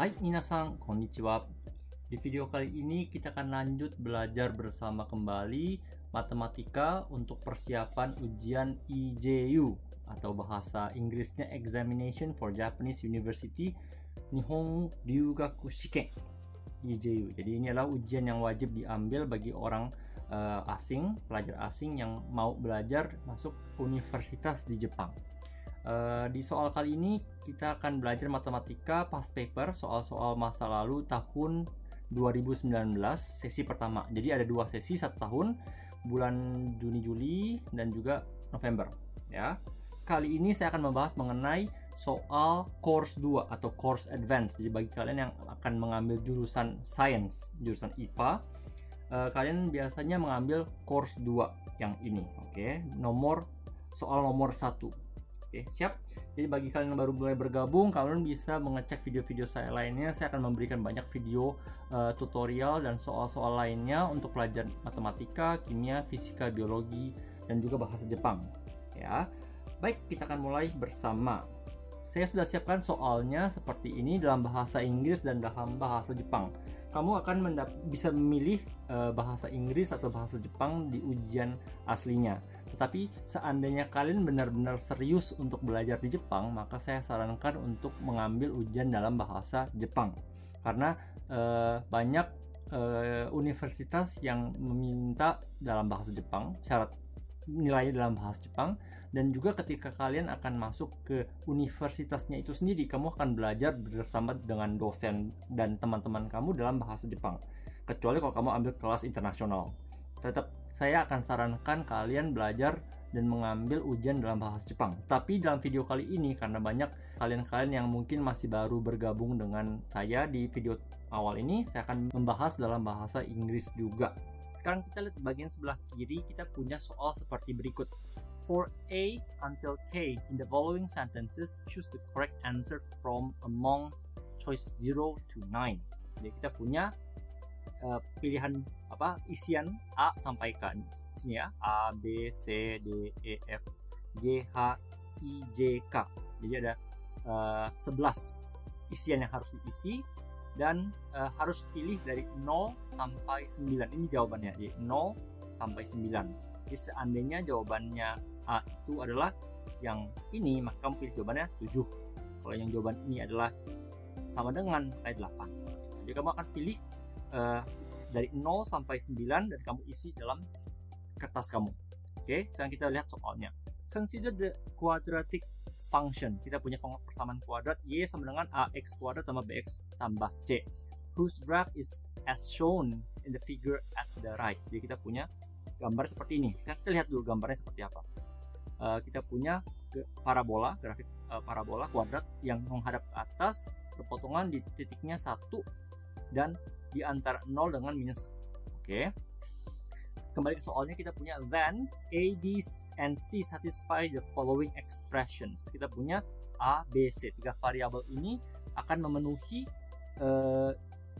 Hai minasan, konnichiwa. Di video kali ini kita akan lanjut belajar bersama kembali matematika untuk persiapan ujian IJU atau bahasa Inggrisnya Examination for Japanese University Nihon Ryugaku Shiken IJU. Jadi ini adalah ujian yang wajib diambil bagi orang asing, pelajar asing yang mau belajar masuk universitas di Jepang. Di soal kali ini kita akan belajar matematika past paper, soal-soal masa lalu tahun 2019 sesi pertama. Jadi ada dua sesi satu tahun, bulan Juni-Juli dan juga November ya. Kali ini saya akan membahas mengenai soal course 2 atau course advance. Jadi bagi kalian yang akan mengambil jurusan science, jurusan IPA, kalian biasanya mengambil course 2 yang ini, oke. Soal nomor 1. Oke, siap. Jadi bagi kalian yang baru mulai bergabung, kalian bisa mengecek video-video saya lainnya. Saya akan memberikan banyak video tutorial dan soal-soal lainnya untuk pelajar matematika, kimia, fisika, biologi, dan juga bahasa Jepang. Ya, baik, kita akan mulai bersama. Saya sudah siapkan soalnya seperti ini dalam bahasa Inggris dan dalam bahasa Jepang. Kamu akan bisa memilih bahasa Inggris atau bahasa Jepang di ujian aslinya. Tetapi seandainya kalian benar-benar serius untuk belajar di Jepang, maka saya sarankan untuk mengambil ujian dalam bahasa Jepang. Karena banyak universitas yang meminta dalam bahasa Jepang, syarat nilainya dalam bahasa Jepang, dan juga ketika kalian akan masuk ke universitasnya itu sendiri, kamu akan belajar bersama dengan dosen dan teman-teman kamu dalam bahasa Jepang. Kecuali kalau kamu ambil kelas internasional. Tetap saya akan sarankan kalian belajar dan mengambil ujian dalam bahasa Jepang. Tapi dalam video kali ini, karena banyak kalian-kalian yang mungkin masih baru bergabung dengan saya di video awal ini, saya akan membahas dalam bahasa Inggris juga. Sekarang kita lihat bagian sebelah kiri, kita punya soal seperti berikut. For A until K in the following sentences, choose the correct answer from among choice 0 to 9. Jadi kita punya pilihan isian A sampai K sini ya, A, B, C, D, E, F, G, H, I, J, K. Jadi ada 11 isian yang harus diisi dan harus pilih dari 0 sampai 9. Ini jawabannya, jadi 0 sampai 9. Jadi seandainya jawabannya A itu adalah yang ini, maka kamu pilih jawabannya 7. Kalau yang jawaban ini adalah sama dengan 8. Jadi kamu akan pilih dari 0 sampai 9 dan kamu isi dalam kertas kamu. Oke, sekarang kita lihat soalnya. Consider the quadratic function. Kita punya persamaan kuadrat Y sama dengan AX kuadrat tambah BX tambah C, whose graph is as shown in the figure at the right. Jadi kita punya gambar seperti ini. Sekarang kita lihat dulu gambarnya seperti apa. Kita punya parabola, grafik parabola kuadrat yang menghadap ke atas, berpotongan di titiknya 1 dan di antara 0 dengan minus. Oke. Kembali ke soalnya, kita punya then A, B, and C satisfy the following expressions. Kita punya A, B, C. 3 variabel ini akan memenuhi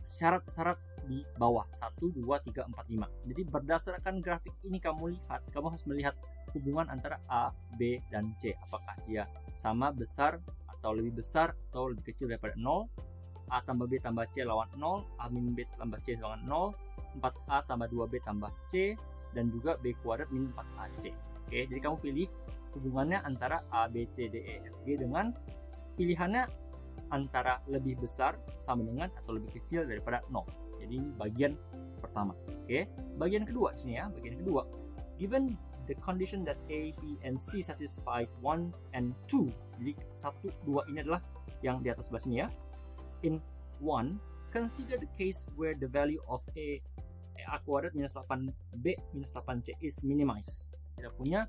syarat-syarat di bawah 1, 2, 3, 4, 5. Jadi berdasarkan grafik ini kamu harus melihat hubungan antara A, B, dan C. Apakah dia sama besar atau lebih besar atau lebih kecil daripada 0. A tambah B tambah C lawan 0, A min B tambah C lawan 0, 4A tambah 2B tambah C, dan juga B kuadrat min 4AC. Oke, jadi kamu pilih hubungannya antara A, B, C, D, E, F, G dengan pilihannya antara lebih besar sama dengan atau lebih kecil daripada 0. Jadi ini bagian pertama. Oke, bagian kedua sini ya, bagian kedua. Given the condition that A, B, and C satisfies 1 and 2. Jadi 1, 2 ini adalah yang di atas sebelah sini ya. In 1, consider the case where the value of A kuadrat minus 8B minus 8C is minimized. Kita punya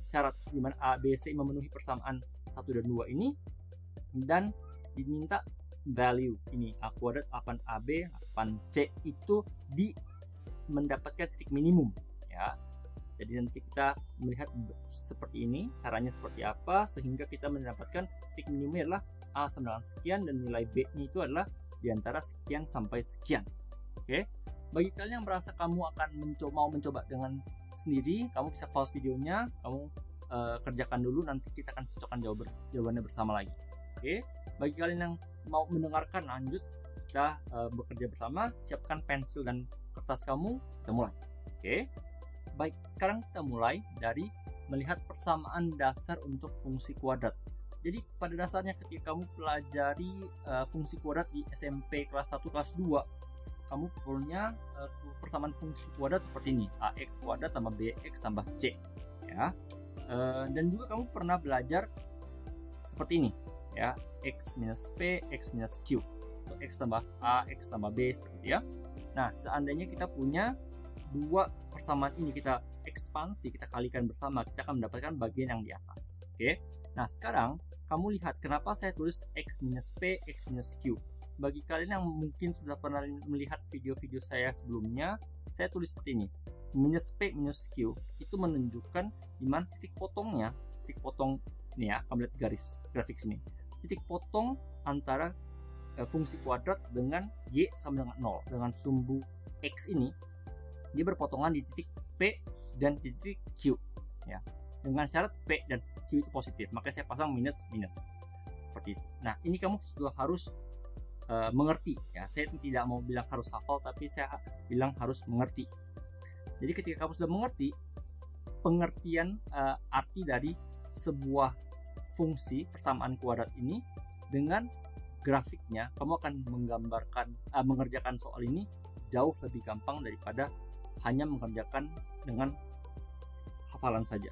syarat di mana A, B, C memenuhi persamaan 1 dan 2 ini, dan diminta value ini A kuadrat 8AB 8C itu mendapatkan titik minimum ya. Jadi nanti kita melihat seperti ini, caranya seperti apa sehingga kita mendapatkan titik minimumnya adalah A sama dengan sekian dan nilai B-nya itu adalah diantara sekian sampai sekian. Oke, bagi kalian yang merasa kamu akan mau mencoba dengan sendiri, kamu bisa pause videonya, kamu kerjakan dulu, nanti kita akan cocokkan jawabannya bersama lagi. Oke, bagi kalian yang mau mendengarkan lanjut, kita bekerja bersama. Siapkan pensil dan kertas kamu, kita mulai. Oke, baik, sekarang kita mulai dari melihat persamaan dasar untuk fungsi kuadrat. Jadi pada dasarnya ketika kamu pelajari fungsi kuadrat di SMP kelas 1, kelas 2, kamu punya persamaan fungsi kuadrat seperti ini, ax kuadrat tambah bx tambah c, ya. Dan juga kamu pernah belajar seperti ini, ya, x minus p, x minus q, atau x tambah a, x tambah b, seperti itu, ya. Nah, seandainya kita punya dua persamaan ini, kita ekspansi, kita kalikan bersama, kita akan mendapatkan bagian yang di atas. Oke. Nah, sekarang kamu lihat kenapa saya tulis x minus p, x minus q. Bagi kalian yang mungkin sudah pernah melihat video-video saya sebelumnya, saya tulis seperti ini. Minus p minus q itu menunjukkan di mana titik potongnya. Titik potong ini, ya, kamu lihat garis grafik sini. Titik potong antara fungsi kuadrat dengan y sama dengan 0, dengan sumbu x ini dia berpotongan di titik p dan di titik q, ya, dengan syarat p dan q itu positif, maka saya pasang minus minus seperti itu. Nah, ini kamu sudah harus mengerti, ya. Saya tidak mau bilang harus hafal, tapi saya bilang harus mengerti. Jadi ketika kamu sudah mengerti pengertian arti dari sebuah fungsi persamaan kuadrat ini dengan grafiknya, kamu akan mengerjakan soal ini jauh lebih gampang daripada hanya mengerjakan dengan hafalan saja.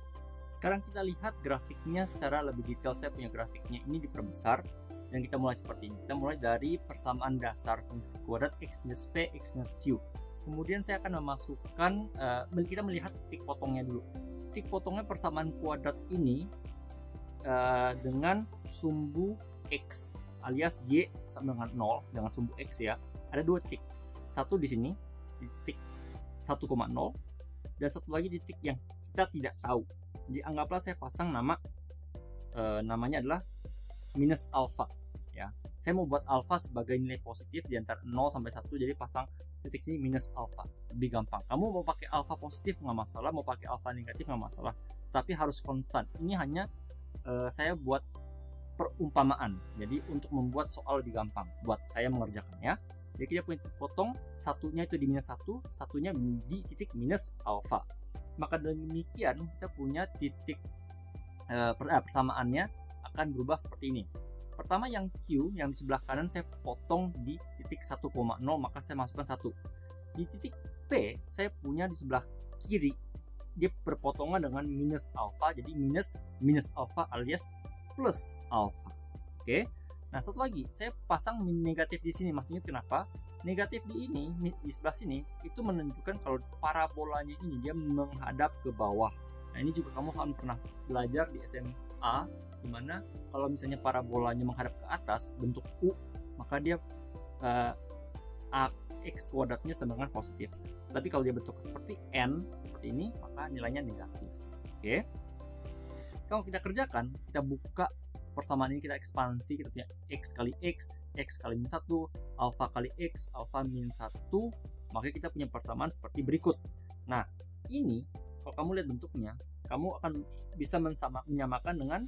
Sekarang kita lihat grafiknya secara lebih detail. Saya punya grafiknya ini diperbesar dan kita mulai seperti ini. Kita mulai dari persamaan dasar fungsi kuadrat x minus p, x minus q. Kemudian saya akan memasukkan, kita melihat titik potongnya dulu. Titik potongnya persamaan kuadrat ini dengan sumbu x alias y sama dengan 0 dengan sumbu x, ya. Ada dua titik. Satu di sini di titik 1,0 dan satu lagi di titik yang kita tidak tahu. Jadi anggaplah saya pasang namanya adalah minus alpha, ya. Saya mau buat alpha sebagai nilai positif di antara 0 sampai 1, jadi pasang titik sini minus alpha, lebih gampang. Kamu mau pakai alpha positif nggak masalah, mau pakai alpha negatif nggak masalah, tapi harus konstan. Ini hanya saya buat perumpamaan, jadi untuk membuat soal lebih gampang buat saya mengerjakan, ya. Jadi kita punya titik potong, satunya itu di minus 1, satunya di titik minus alpha. Maka demikian kita punya titik persamaannya akan berubah seperti ini. Pertama yang Q yang di sebelah kanan saya potong di titik 1,0, maka saya masukkan 1. Di titik P saya punya di sebelah kiri dia berpotongan dengan minus alpha, jadi minus alpha alias plus alpha. Oke. Nah, satu lagi saya pasang negatif di sini. Masih ingat kenapa? Negatif di ini, di sebelah sini itu menunjukkan kalau parabolanya ini dia menghadap ke bawah. Nah, ini juga kamu akan pernah belajar di SMA, dimana kalau misalnya parabolanya menghadap ke atas bentuk U, maka dia x kuadratnya sama dengan positif. Tapi kalau dia bentuk seperti n seperti ini, maka nilainya negatif. Oke. Kalau kita kerjakan, kita buka persamaan ini, kita ekspansi, kita punya x kali x kali min 1, alpha kali x, alpha min 1, maka kita punya persamaan seperti berikut. Nah, ini kalau kamu lihat bentuknya, kamu akan bisa menyamakan dengan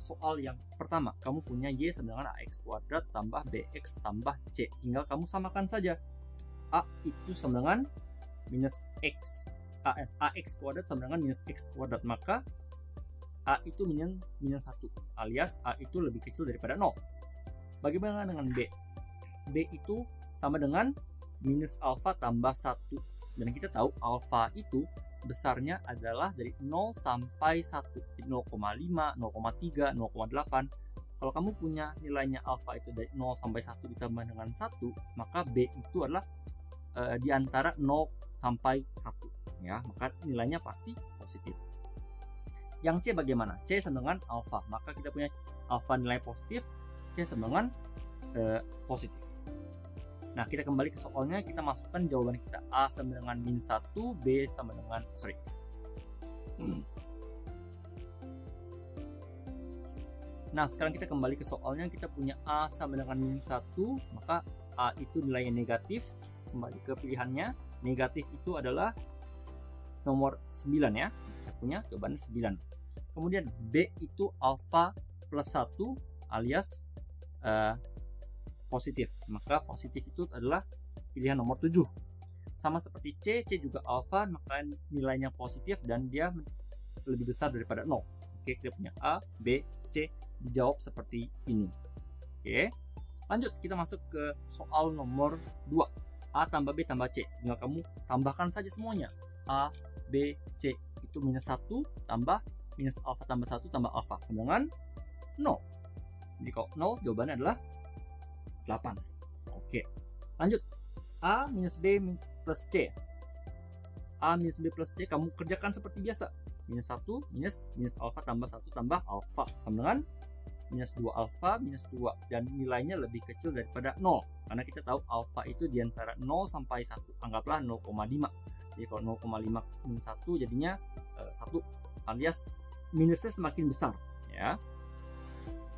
soal yang pertama. Kamu punya y sama dengan ax kuadrat tambah bx tambah c. Tinggal kamu samakan saja. A itu sama dengan minus x. Ax kuadrat sama dengan minus x kuadrat. Maka A itu minus 1, alias A itu lebih kecil daripada 0. Bagaimana dengan B? B itu sama dengan minus alpha tambah 1. Dan kita tahu alpha itu besarnya adalah dari 0 sampai 1. 0,5, 0,3, 0,8. Kalau kamu punya nilainya alpha itu dari 0 sampai 1 ditambah dengan 1, maka B itu adalah di antara 0 sampai 1. Ya, maka nilainya pasti positif. Yang C bagaimana? C sama dengan alpha, maka kita punya alpha nilai positif, C sama dengan positif. Nah, kita kembali ke soalnya, kita masukkan jawaban kita. A sama dengan min 1, B sama dengan Nah, sekarang kita kembali ke soalnya, kita punya A sama dengan min 1, maka A itu nilainya negatif. Kembali ke pilihannya, negatif itu adalah nomor 9, ya. Kita punya jawaban 9. Kemudian B itu alpha plus 1 alias positif. Maka positif itu adalah pilihan nomor 7. Sama seperti C juga alfa, maka nilainya positif dan dia lebih besar daripada 0. Oke, kita punya A, B, C, dijawab seperti ini. Oke, lanjut kita masuk ke soal nomor 2. A tambah B tambah C. Tinggal kamu tambahkan saja semuanya. A, B, C itu minus 1 tambah minus alfa tambah 1 tambah alfa sama dengan 0. Jadi kalau 0 jawabannya adalah 8. Oke, lanjut. A minus B plus C. A minus B plus C kamu kerjakan seperti biasa. Minus 1 minus alfa tambah 1 tambah alfa sama dengan minus 2 alfa minus 2, dan nilainya lebih kecil daripada 0 karena kita tahu alfa itu diantara 0 sampai 1, anggaplah 0,5. Jadi kalau 0,5 minus 1 jadinya 1, alias minusnya semakin besar ya.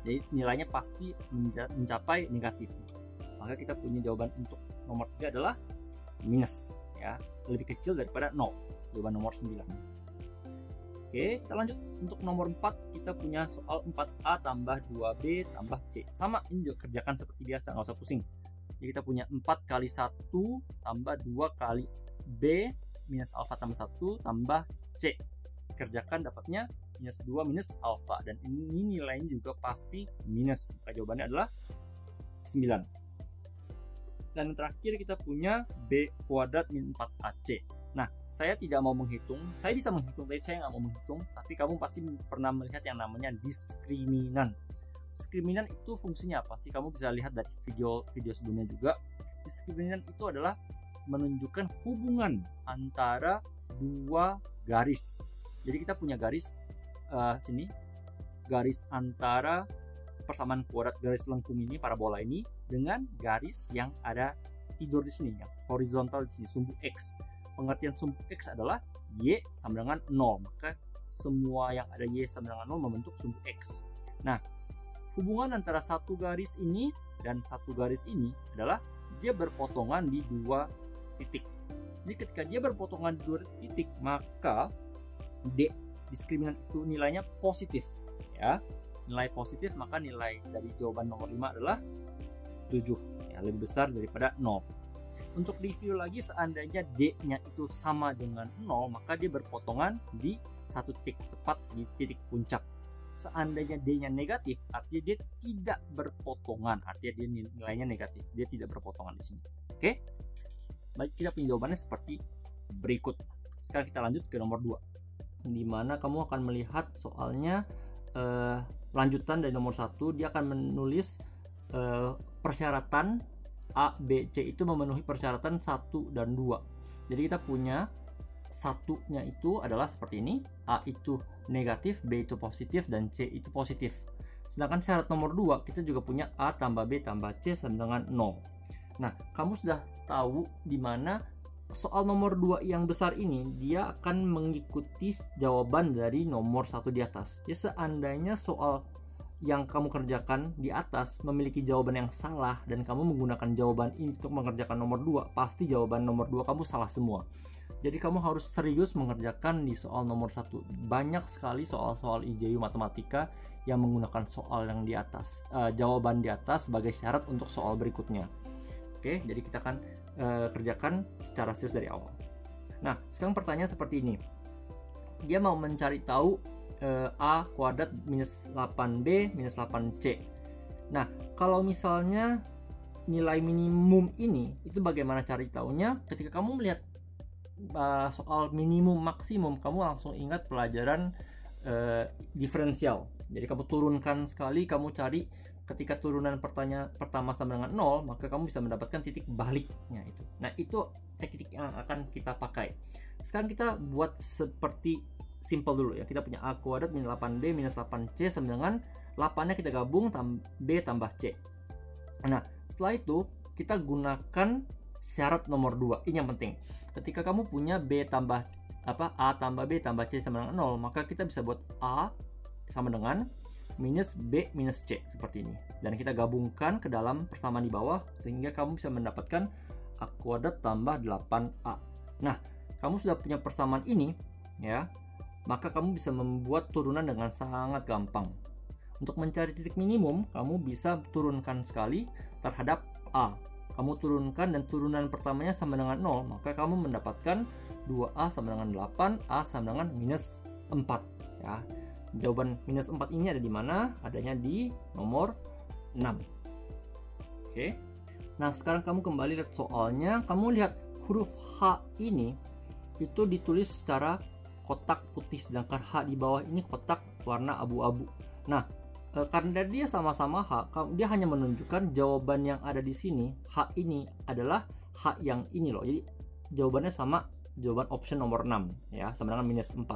Jadi nilainya pasti mencapai negatif. Maka kita punya jawaban untuk nomor 3 adalah minus ya, lebih kecil daripada 0. Jawaban nomor 9. Oke, kita lanjut. Untuk nomor 4 kita punya soal 4A tambah 2B tambah C. Sama, ini juga kerjakan seperti biasa, nggak usah pusing. Jadi kita punya 4 kali 1 tambah 2 kali B minus alfa tambah 1 tambah C. Kerjakan dapatnya minus 2 minus alfa, dan ini nilainya juga pasti minus. Maka jawabannya adalah 9. Dan yang terakhir kita punya B kuadrat min 4AC. Nah, saya tidak mau menghitung, saya bisa menghitung, tapi saya nggak mau menghitung. Tapi kamu pasti pernah melihat yang namanya diskriminan. Diskriminan itu fungsinya apa sih? Kamu bisa lihat dari video sebelumnya juga. Diskriminan itu adalah menunjukkan hubungan antara dua garis. Jadi kita punya garis sini, garis antara persamaan kuadrat garis lengkung ini, parabola ini, dengan garis yang ada tidur di sini, yang horizontal di sini, sumbu X. Pengertian sumbu X adalah Y sama dengan 0, maka semua yang ada Y sama dengan 0 membentuk sumbu X. Nah, hubungan antara satu garis ini dan satu garis ini adalah dia berpotongan di dua titik. Jadi ketika dia berpotongan di dua titik, maka D diskriminan itu nilainya positif ya. Nilai positif, maka nilai dari jawaban nomor 5 adalah 7 ya, lebih besar daripada 0. Untuk review lagi, seandainya D-nya itu sama dengan 0, maka dia berpotongan di satu titik, tepat di titik puncak. Seandainya D-nya negatif, artinya dia tidak berpotongan, artinya dia nilainya negatif, dia tidak berpotongan di sini. Oke, baik, kita punya jawabannya seperti berikut. Sekarang kita lanjut ke nomor 2, di mana kamu akan melihat soalnya lanjutan dari nomor 1. Dia akan menulis persyaratan A, B, C itu memenuhi persyaratan 1 dan 2. Jadi kita punya satunya itu adalah seperti ini, A itu negatif, B itu positif, dan C itu positif. Sedangkan syarat nomor 2 kita juga punya A tambah B tambah C sama dengan 0. Nah, kamu sudah tahu di mana soal nomor 2 yang besar ini dia akan mengikuti jawaban dari nomor 1 di atas. Ya, seandainya soal yang kamu kerjakan di atas memiliki jawaban yang salah dan kamu menggunakan jawaban ini untuk mengerjakan nomor 2, pasti jawaban nomor 2 kamu salah semua. Jadi kamu harus serius mengerjakan di soal nomor 1. Banyak sekali soal-soal IJU matematika yang menggunakan soal yang di atas, jawaban di atas sebagai syarat untuk soal berikutnya. Oke, jadi kita akan kerjakan secara serius dari awal. Nah, sekarang pertanyaan seperti ini. Dia mau mencari tahu A kuadrat minus 8B minus 8C. Nah, kalau misalnya nilai minimum ini, itu bagaimana cari tahunya? Ketika kamu melihat soal minimum maksimum, kamu langsung ingat pelajaran diferensial. Jadi kamu turunkan sekali, kamu cari ketika turunan pertama sama dengan 0, maka kamu bisa mendapatkan titik baliknya itu. Nah, itu teknik yang akan kita pakai. Sekarang kita buat seperti simple dulu ya. Kita punya A kuadrat minus 8B minus 8C sama dengan 8-nya kita gabung B tambah C. Nah, setelah itu kita gunakan syarat nomor 2. Ini yang penting. Ketika kamu punya B tambah A tambah B tambah C sama dengan 0, maka kita bisa buat A sama dengan minus B minus C seperti ini, dan kita gabungkan ke dalam persamaan di bawah sehingga kamu bisa mendapatkan A kuadrat tambah 8A. Nah, kamu sudah punya persamaan ini ya, maka kamu bisa membuat turunan dengan sangat gampang. Untuk mencari titik minimum, kamu bisa turunkan sekali terhadap A. Kamu turunkan dan turunan pertamanya sama dengan 0, maka kamu mendapatkan 2A sama dengan 8, A sama dengan minus 4. Ya. Jawaban minus 4 ini ada di mana? Adanya di nomor 6. Oke. Nah, sekarang kamu kembali lihat soalnya. Kamu lihat huruf H ini itu ditulis secara kotak putih, sedangkan H di bawah ini kotak warna abu-abu. Nah, karena dia sama-sama H, dia hanya menunjukkan jawaban yang ada di sini. H ini adalah H yang ini loh. Jadi jawabannya sama, jawaban option nomor 6 ya, sama dengan minus 4.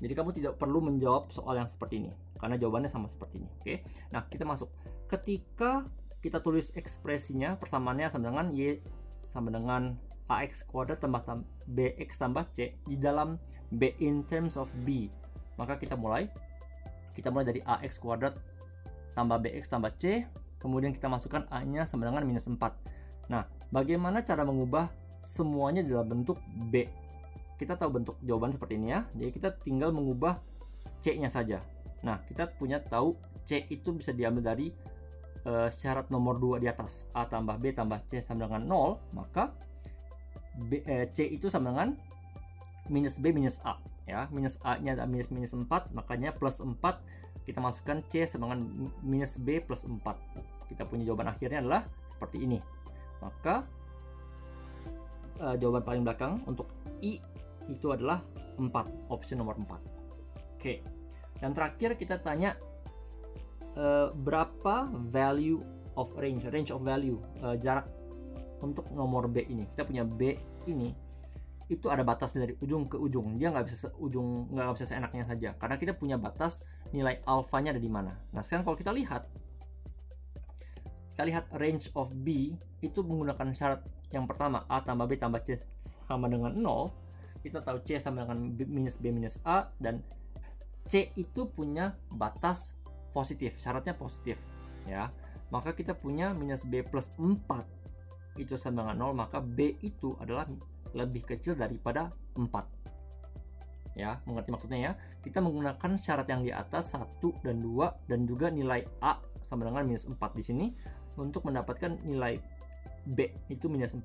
Jadi kamu tidak perlu menjawab soal yang seperti ini karena jawabannya sama seperti ini. Oke. Nah, kita masuk. Ketika kita tulis ekspresinya, persamaannya sama dengan Y sama dengan AX kuadrat tambah BX tambah C di dalam B in terms of B. Maka kita mulai dari AX kuadrat tambah BX tambah C, kemudian kita masukkan A-nya sama dengan minus 4. Nah, bagaimana cara mengubah semuanya dalam bentuk B? Kita tahu bentuk jawaban seperti ini ya, jadi kita tinggal mengubah C-nya saja. Nah, kita punya tahu C itu bisa diambil dari syarat nomor 2 di atas, A tambah B tambah C sama dengan 0, maka C itu sama dengan minus B minus A. Ya, minus A-nya ada minus 4, makanya plus 4 kita masukkan C sama dengan minus B plus 4. Kita punya jawaban akhirnya adalah seperti ini. Maka jawaban paling belakang untuk I itu adalah 4, option nomor 4. Oke. Dan terakhir kita tanya berapa value of range of value, jarak untuk nomor B ini. Kita punya B ini itu ada batasnya dari ujung ke ujung, dia nggak bisa seenaknya saja karena kita punya batas nilai alfanya ada di mana. Nah, sekarang kalau kita lihat range of B itu menggunakan syarat yang pertama, A tambah B tambah C sama dengan 0. Kita tahu C sama dengan minus B minus A, dan C itu punya batas positif, syaratnya positif ya. Maka kita punya minus B plus 4 itu sama dengan 0, maka B itu adalah lebih kecil daripada 4. Ya, mengerti maksudnya ya? Kita menggunakan syarat yang di atas 1 dan 2 dan juga nilai A sama dengan minus 4 di sini untuk mendapatkan nilai B itu minus 4.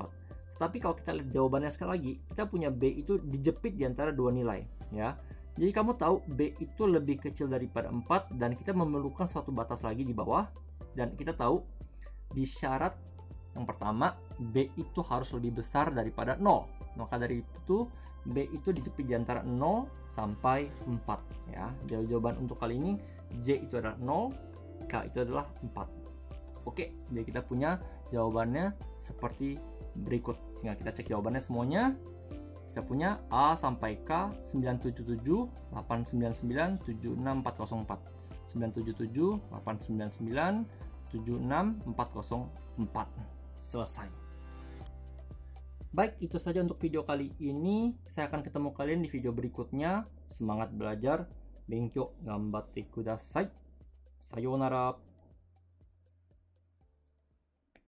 Tetapi kalau kita lihat jawabannya sekali lagi, kita punya B itu dijepit di antara dua nilai ya. Jadi kamu tahu B itu lebih kecil daripada 4 dan kita memerlukan suatu batas lagi di bawah, dan kita tahu di syarat yang pertama B itu harus lebih besar daripada 0. Maka dari itu B itu dijepit di antara 0 sampai 4 ya. Jawaban untuk kali ini J itu adalah 0, K itu adalah 4. Oke, jadi kita punya jawabannya seperti berikut. Tinggal kita cek jawabannya semuanya. Kita punya A sampai K 977 899 76404. 977 899 76404. Selesai. Baik, itu saja untuk video kali ini. Saya akan ketemu kalian di video berikutnya. Semangat belajar. Benkyou gambatte kudasai. Sayonara.